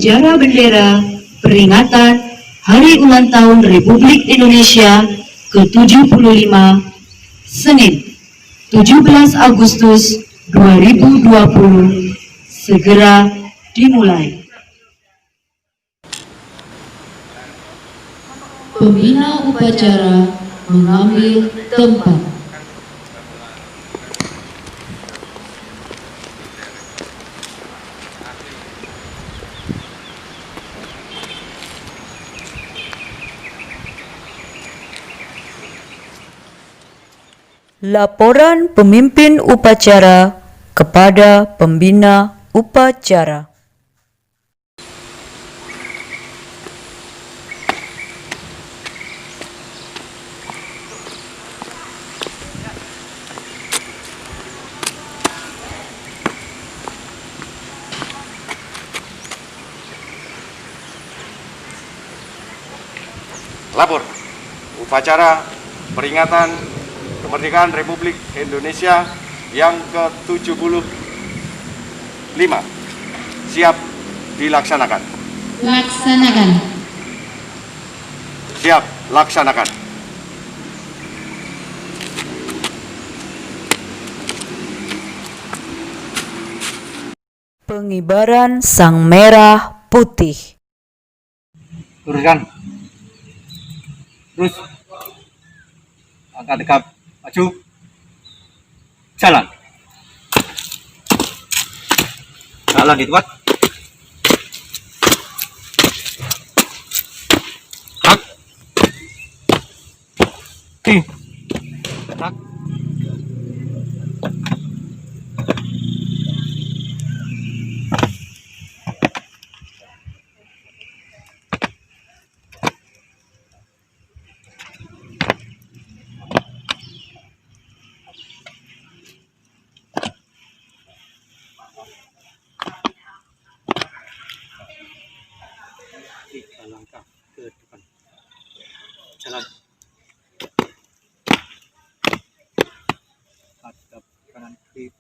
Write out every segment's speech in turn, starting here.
upacara bendera peringatan Hari Ulang Tahun Republik Indonesia ke-75 Senin 17 Agustus 2020 segera dimulai. Pembina upacara mengambil tempat. Laporan pemimpin upacara kepada pembina upacara. Lapor, upacara peringatan kemerdekaan Republik Indonesia yang ke-75 siap dilaksanakan. Laksanakan. Siap laksanakan. Pengibaran sang merah putih. Turunkan. Terus angkat tegap, maju, jalan. Jalan di tempat. Hak. Hak. Langkah ke depan, jalan, hadap kanan kiri,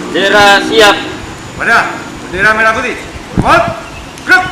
bendera siap. Pada bendera merah putih. Hormat, gerak.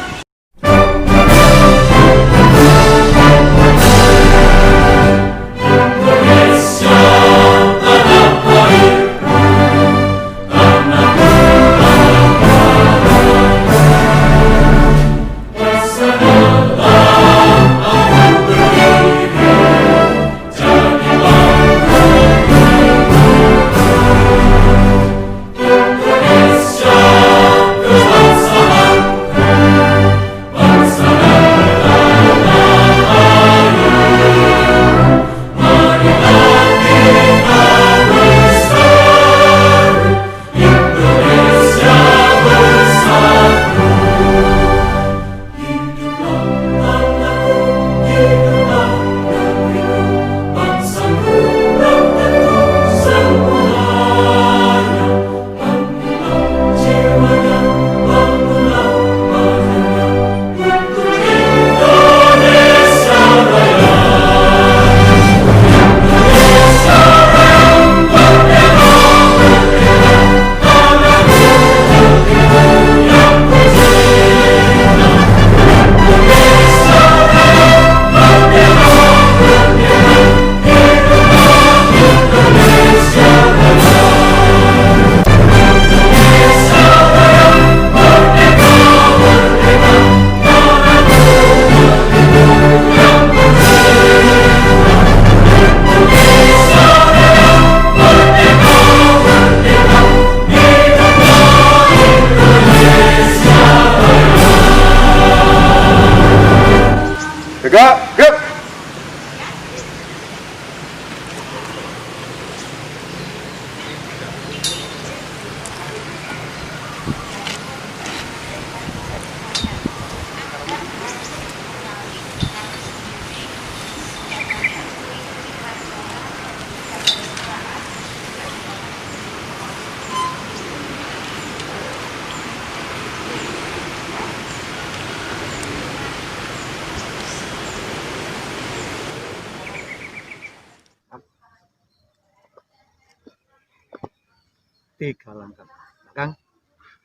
3 langkah belakang,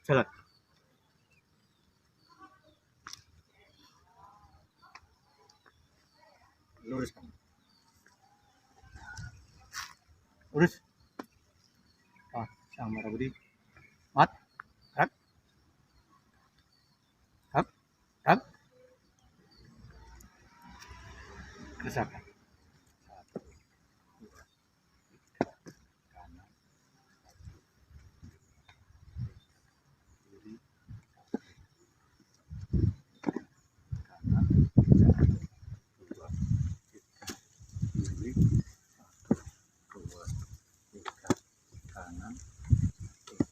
jalan. Luruskan. Lurus. Sang Merah Putih. Mat. Gerak. Gerak. Gerak. Kerjakan. 1, 2, 3, kanan, kiri, kanan, 1, 2, 3, kiri, 1, 2, 3, kanan, 2,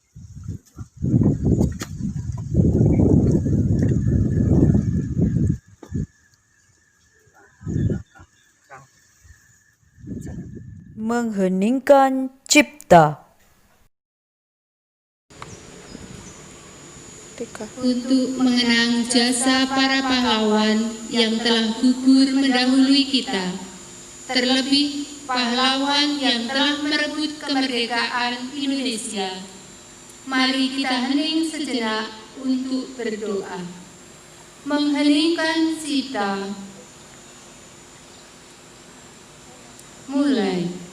Mengheningkan cipta. Untuk mengenang jasa para pahlawan yang telah gugur mendahului kita, terlebih pahlawan yang telah merebut kemerdekaan Indonesia. Mari kita hening sejenak untuk berdoa. Mengheningkan cipta. Mulai.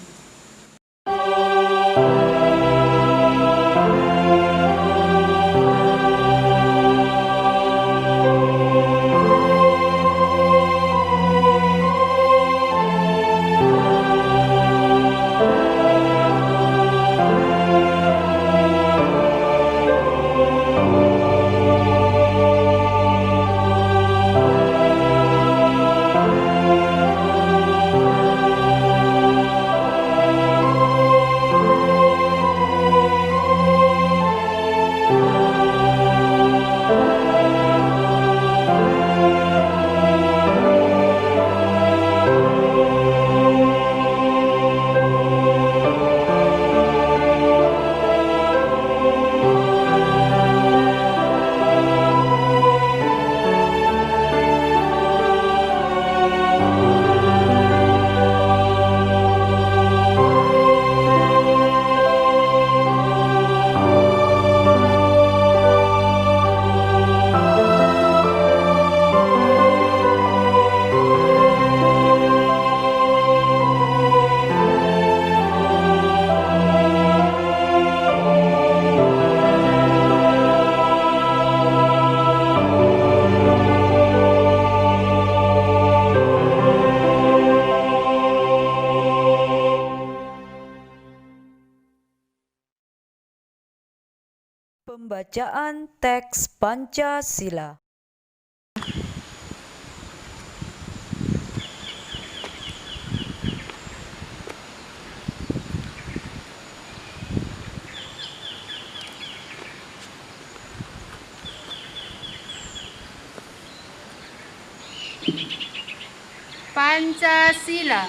Pembacaan teks Pancasila. Pancasila.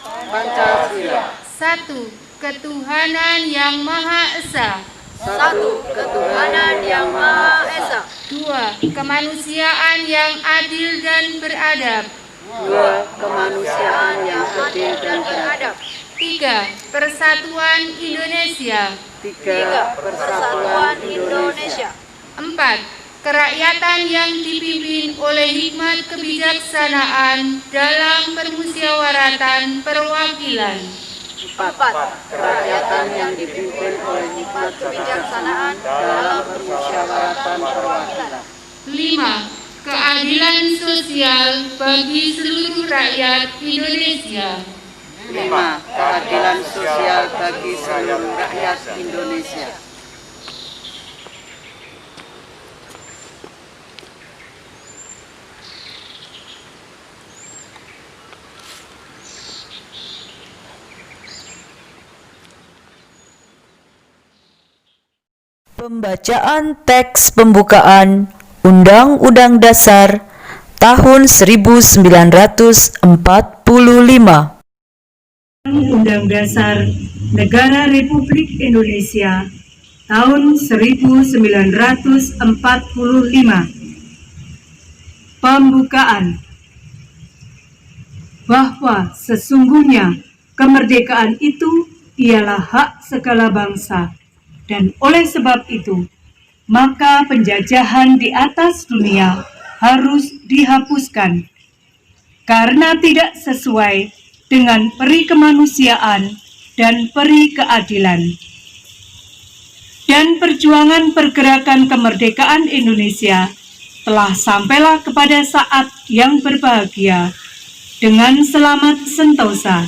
Pancasila. 1. Ketuhanan yang Maha Esa. 1. Ketuhanan yang Maha Esa. 2. Kemanusiaan yang adil dan beradab. 2. Kemanusiaan yang adil dan beradab. 3. Persatuan Indonesia. 3. Persatuan Indonesia. 4. Kerakyatan yang dipimpin oleh hikmat kebijaksanaan dalam permusyawaratan perwakilan. 4. Kerakyatan yang dipimpin oleh hikmat kebijaksanaan dalam permusyawaratan perwakilan. 5. Keadilan sosial bagi seluruh rakyat Indonesia. 5. Keadilan sosial bagi seluruh rakyat Indonesia. Pembacaan teks pembukaan Undang-Undang Dasar tahun 1945. Undang Dasar Negara Republik Indonesia tahun 1945. Pembukaan. Bahwa sesungguhnya kemerdekaan itu ialah hak segala bangsa Dan oleh sebab itu, maka penjajahan di atas dunia harus dihapuskan karena tidak sesuai dengan peri kemanusiaan dan peri keadilan. Dan perjuangan pergerakan kemerdekaan Indonesia telah sampailah kepada saat yang berbahagia dengan selamat sentosa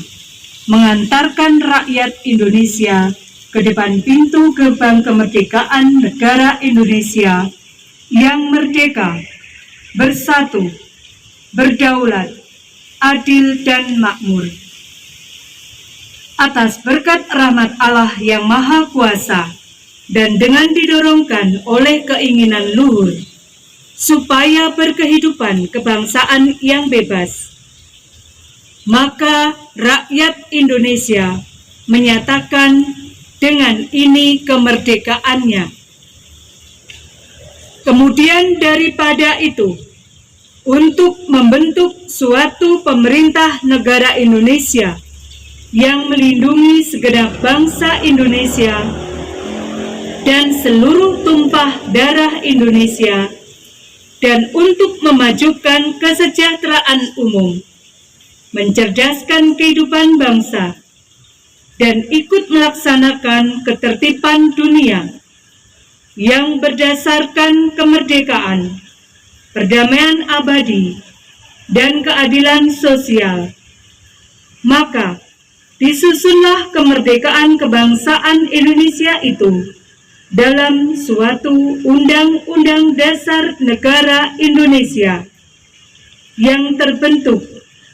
mengantarkan rakyat Indonesia ke depan pintu gerbang kemerdekaan negara Indonesia yang merdeka, bersatu, berdaulat, adil dan makmur. Atas berkat rahmat Allah yang Maha Kuasa dan dengan didorongkan oleh keinginan luhur supaya berkehidupan kebangsaan yang bebas, maka rakyat Indonesia menyatakan dengan ini kemerdekaannya. Kemudian daripada itu, untuk membentuk suatu pemerintah negara Indonesia yang melindungi segenap bangsa Indonesia dan seluruh tumpah darah Indonesia, dan untuk memajukan kesejahteraan umum, mencerdaskan kehidupan bangsa, dan ikut melaksanakan ketertiban dunia yang berdasarkan kemerdekaan, perdamaian abadi, dan keadilan sosial. Maka disusunlah kemerdekaan kebangsaan Indonesia itu dalam suatu Undang-Undang Dasar Negara Indonesia yang terbentuk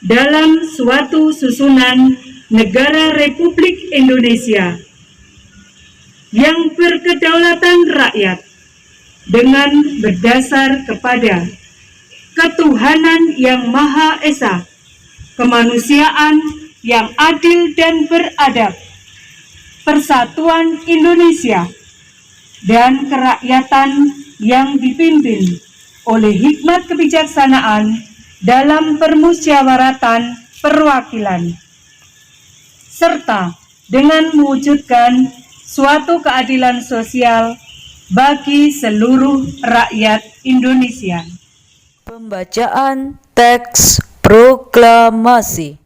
dalam suatu susunan Negara Republik Indonesia yang berkedaulatan rakyat dengan berdasar kepada ketuhanan yang Maha Esa, kemanusiaan yang adil dan beradab, persatuan Indonesia, dan kerakyatan yang dipimpin oleh hikmat kebijaksanaan dalam permusyawaratan perwakilan, serta dengan mewujudkan suatu keadilan sosial bagi seluruh rakyat Indonesia. Pembacaan teks proklamasi.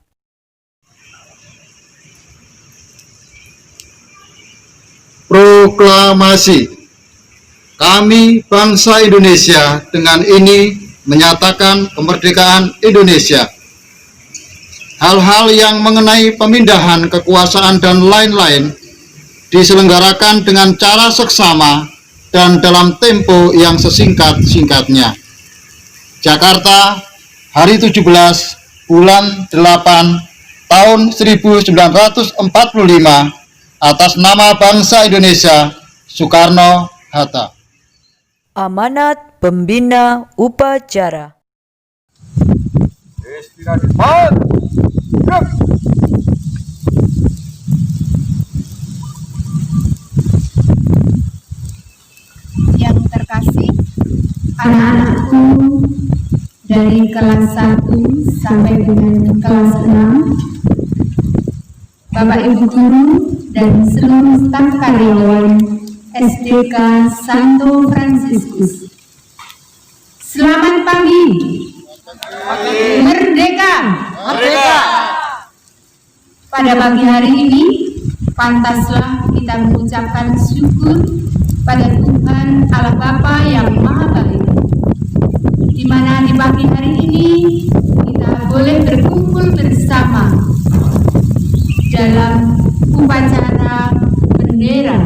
Proklamasi. Kami bangsa Indonesia dengan ini menyatakan kemerdekaan Indonesia. Hal-hal yang mengenai pemindahan kekuasaan dan lain-lain diselenggarakan dengan cara seksama dan dalam tempo yang sesingkat-singkatnya. Jakarta, hari 17 bulan 8 tahun 1945, atas nama bangsa Indonesia, Soekarno-Hatta. Amanat Pembina Upacara. Yang terkasih, anak-anakku dari kelas 1 sampai dengan kelas 6, Bapak Ibu Guru dan seluruh staf karyawan SDK Santo Fransiskus. Selamat pagi. Merdeka. Merdeka. Pada pagi hari ini, pantaslah kita mengucapkan syukur pada Tuhan Allah Bapa yang Maha Baik, di mana di pagi hari ini kita boleh berkumpul bersama dalam upacara bendera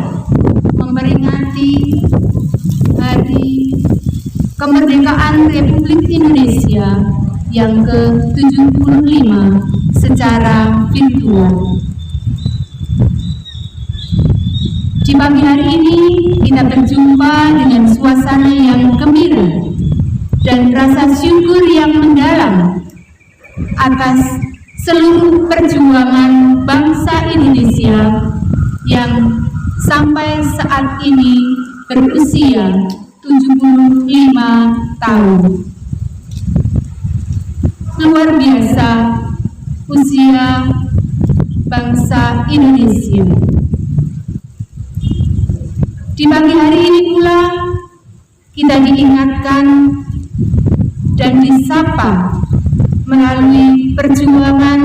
memperingati Hari Kemerdekaan Republik Indonesia yang ke-75 secara virtual. Di pagi hari ini kita berjumpa dengan suasana yang gembira dan rasa syukur yang mendalam atas seluruh perjuangan bangsa Indonesia yang sampai saat ini berusia 75 tahun. Luar biasa usia bangsa Indonesia. Di pagi hari ini pula kita diingatkan dan disapa melalui perjuangan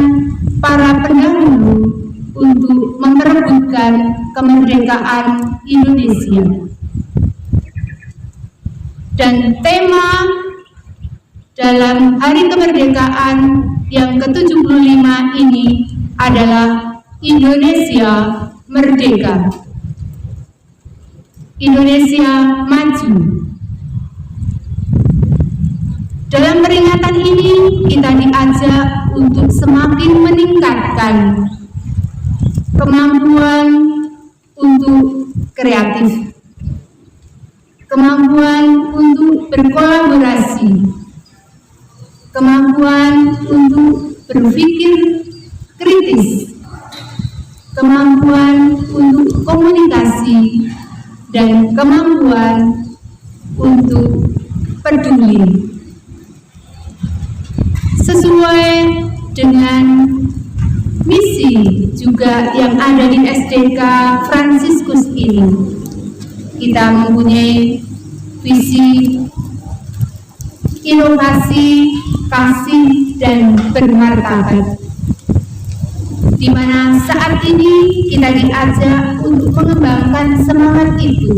para pendahulu untuk memperebutkan kemerdekaan Indonesia. Dan tema dalam Hari Kemerdekaan yang ke-75 ini adalah Indonesia Merdeka. Indonesia Maju. Dalam peringatan ini kita diajak untuk semakin meningkatkan kemampuan untuk kreatif, kemampuan untuk berkolaborasi, kemampuan untuk berpikir kritis, kemampuan untuk komunikasi, dan kemampuan untuk peduli. Sesuai dengan misi juga yang ada di SDK Fransiskus ini, kita mempunyai visi inovasi, kasih, dan bermartabat, di mana saat ini kita diajak untuk mengembangkan semangat itu,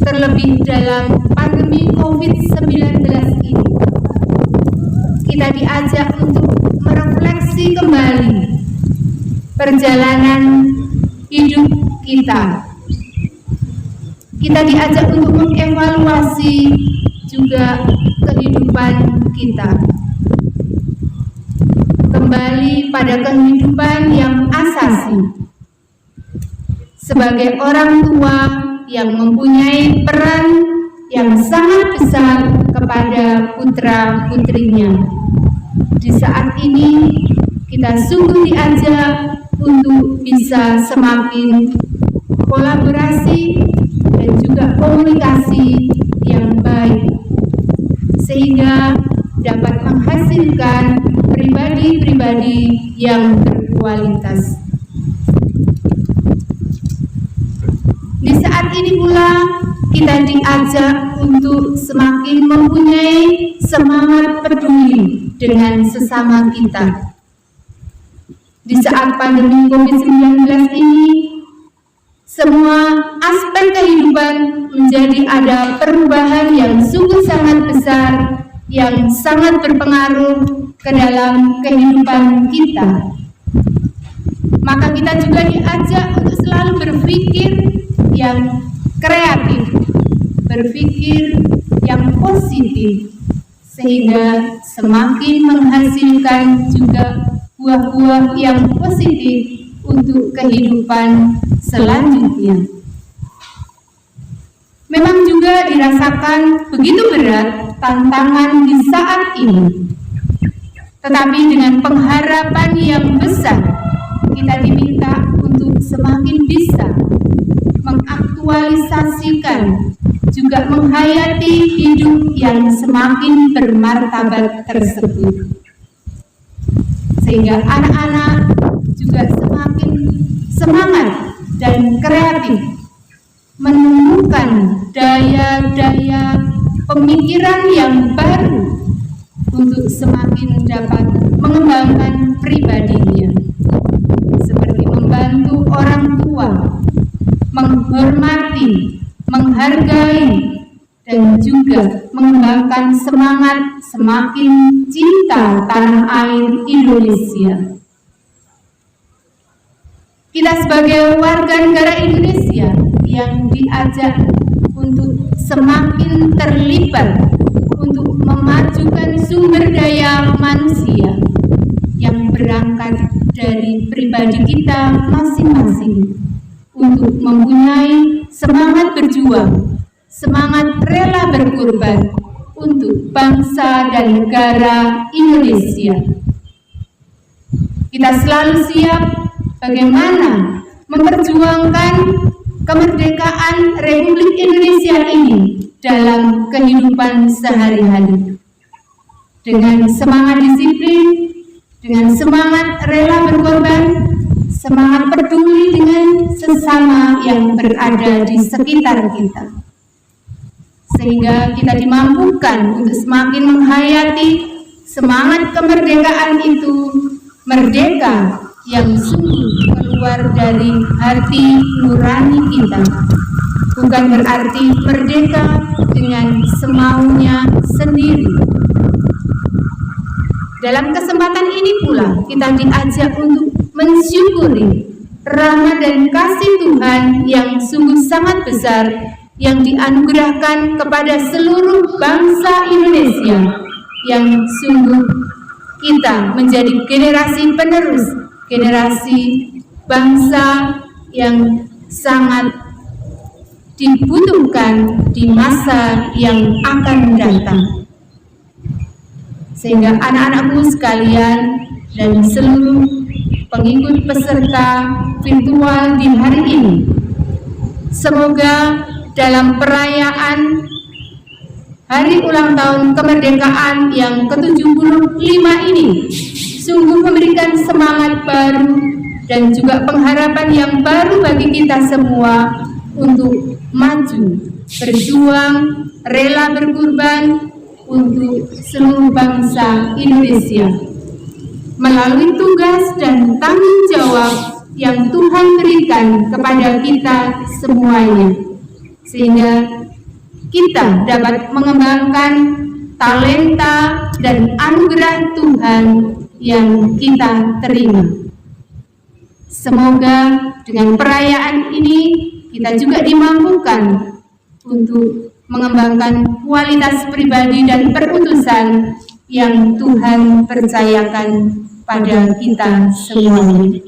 terlebih dalam pandemi COVID-19 ini. Kita diajak untuk merefleksi kembali perjalanan hidup kita. Kita diajak untuk mengevaluasi juga kehidupan kita, kembali pada kehidupan yang asasi sebagai orang tua yang mempunyai peran yang sangat besar kepada putra-putrinya. Di saat ini kita sungguh diajak untuk bisa semakin kolaborasi dan juga komunikasi yang baik, sehingga dapat menghasilkan pribadi-pribadi yang berkualitas. Di saat ini pula kita diajak untuk semakin mempunyai semangat peduli dengan sesama kita. Di saat pandemi COVID-19 ini, semua aspek kehidupan menjadi ada perubahan yang sungguh sangat besar, yang sangat berpengaruh ke dalam kehidupan kita. Maka kita juga diajak untuk selalu berpikir yang kreatif, berpikir yang positif, sehingga semakin menghasilkan juga buah-buah yang positif untuk kehidupan selanjutnya. Memang juga dirasakan begitu berat tantangan di saat ini, tetapi dengan pengharapan yang besar kita diminta untuk semakin bisa mengaktualisasikan juga menghayati hidup yang semakin bermartabat tersebut, sehingga anak-anak juga semakin semangat dan kreatif menemukan daya-daya pemikiran yang baru untuk semakin dapat mengembangkan pribadinya, seperti membantu orang tua, menghormati, menghargai, dan juga mengembangkan semangat semakin cinta tanah air Indonesia. Kita sebagai warga negara Indonesia yang diajak untuk semakin terlibat untuk memajukan sumber daya manusia yang berangkat dari pribadi kita masing-masing, untuk mempunyai semangat berjuang, semangat rela berkorban untuk bangsa dan negara Indonesia. Kita selalu siap bagaimana memperjuangkan kemerdekaan Republik Indonesia ini dalam kehidupan sehari-hari. Dengan semangat disiplin, dengan semangat rela berkorban, semangat peduli dengan sesama yang berada di sekitar kita, sehingga kita dimampukan untuk semakin menghayati semangat kemerdekaan itu, merdeka yang sungguh keluar dari hati nurani kita, bukan berarti merdeka dengan semaunya sendiri. Dalam kesempatan ini pula kita diajak untuk mensyukuri rahmat dan kasih Tuhan yang sungguh sangat besar yang dianugerahkan kepada seluruh bangsa Indonesia, yang sungguh kita menjadi generasi penerus, generasi bangsa yang sangat dibutuhkan di masa yang akan datang. Sehingga anak-anakku sekalian dan seluruh pengikut peserta virtual di hari ini, semoga dalam perayaan hari ulang tahun kemerdekaan yang ke-75 ini sungguh memberikan semangat baru dan juga pengharapan yang baru bagi kita semua untuk maju, berjuang, rela berkorban untuk seluruh bangsa Indonesia melalui tugas dan tanggung jawab yang Tuhan berikan kepada kita semuanya, sehingga kita dapat mengembangkan talenta dan anugerah Tuhan yang kita terima. Semoga dengan perayaan ini kita juga dimampukan untuk mengembangkan kualitas pribadi dan perutusan yang Tuhan percayakan pada kita semuanya.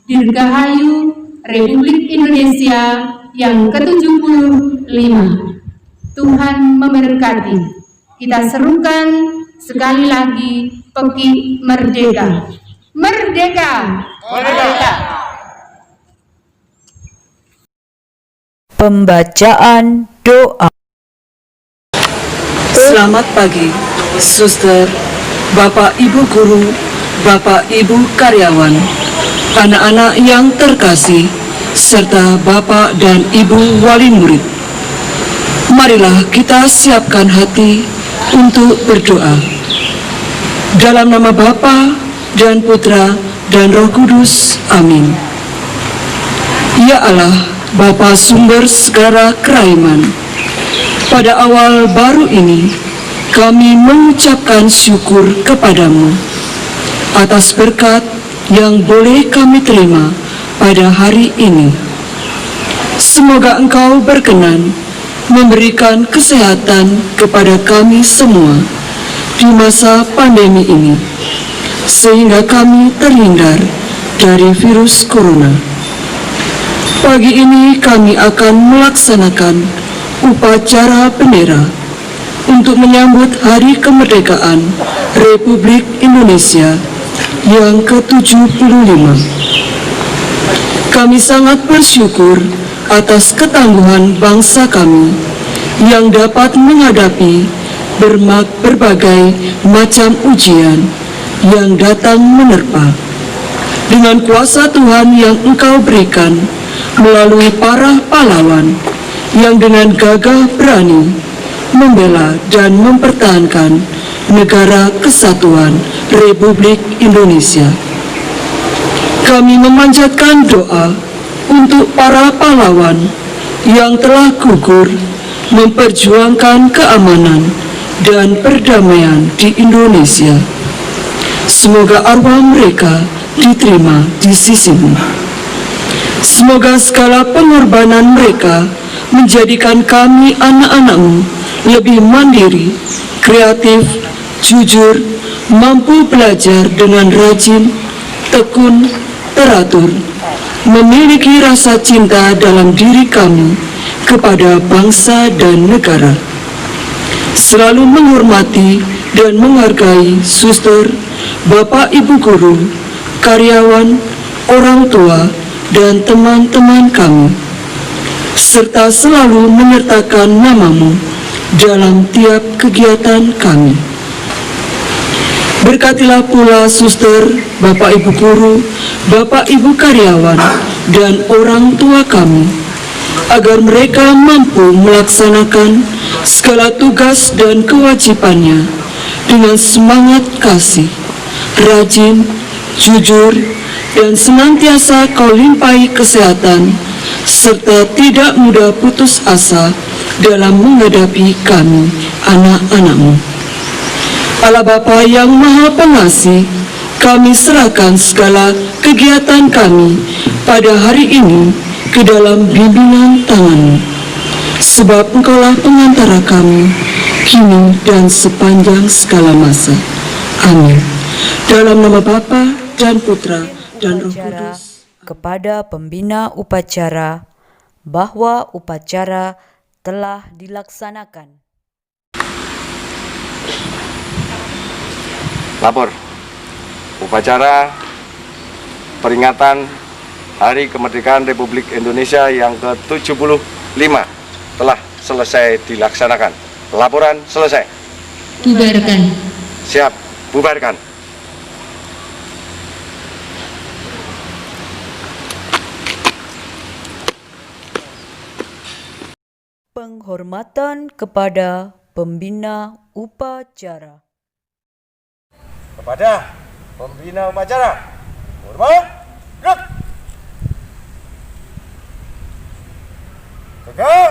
Dirgahayu Republik Indonesia yang ke-75. Tuhan memberkati. Kita serukan sekali lagi Peki Merdeka. Merdeka! Merdeka! Pembacaan doa. Selamat pagi, suster, Bapak Ibu guru, Bapak Ibu karyawan, anak-anak yang terkasih, serta Bapak dan Ibu wali murid. Marilah kita siapkan hati untuk berdoa. Dalam nama Bapa dan Putra dan Roh Kudus, amin. Ya Allah, Bapa sumber segala kerahiman, pada awal baru ini kami mengucapkan syukur kepadamu atas berkat yang boleh kami terima pada hari ini. Semoga Engkau berkenan memberikan kesehatan kepada kami semua di masa pandemi ini, sehingga kami terhindar dari virus corona. Pagi ini kami akan melaksanakan upacara bendera untuk menyambut Hari Kemerdekaan Republik Indonesia yang ke-75. Kami sangat bersyukur atas ketangguhan bangsa kami yang dapat menghadapi berbagai macam ujian yang datang menerpa. Dengan kuasa Tuhan yang Engkau berikan melalui para pahlawan yang dengan gagah berani membela dan mempertahankan negara kesatuan Republik Indonesia. Kami memanjatkan doa untuk para pahlawan yang telah gugur memperjuangkan keamanan dan perdamaian di Indonesia. Semoga arwah mereka diterima di sisi-Mu. Semoga segala pengorbanan mereka menjadikan kami anak-anak-Mu lebih mandiri, kreatif, jujur, mampu belajar dengan rajin, tekun, teratur, memiliki rasa cinta dalam diri kami kepada bangsa dan negara, selalu menghormati dan menghargai suster, Bapak Ibu guru, karyawan, orang tua, dan teman-teman kami, serta selalu menyertakan nama-Mu dalam tiap kegiatan kami. Berkatilah pula suster, Bapak Ibu guru, Bapak Ibu karyawan, dan orang tua kami, agar mereka mampu melaksanakan segala tugas dan kewajibannya dengan semangat kasih, rajin, jujur, dan senantiasa kau limpahi kesehatan, serta tidak mudah putus asa dalam menghadapi kami, anak-anak-Mu. Allah Bapa yang Maha Pengasih, kami serahkan segala kegiatan kami pada hari ini ke dalam bimbingan tangan-Mu, sebab Engkaulah pengantara kami, kini dan sepanjang segala masa. Amin. Dalam nama Bapa dan Putra dan Roh Kudus. Kepada pembina upacara bahwa upacara telah dilaksanakan. Lapor. Upacara peringatan Hari Kemerdekaan Republik Indonesia yang ke-75 telah selesai dilaksanakan. Laporan selesai. Bubarkan. Siap, bubarkan. Penghormatan kepada pembina upacara. Kepada pembina upacara, hormat, gerak. Tegak.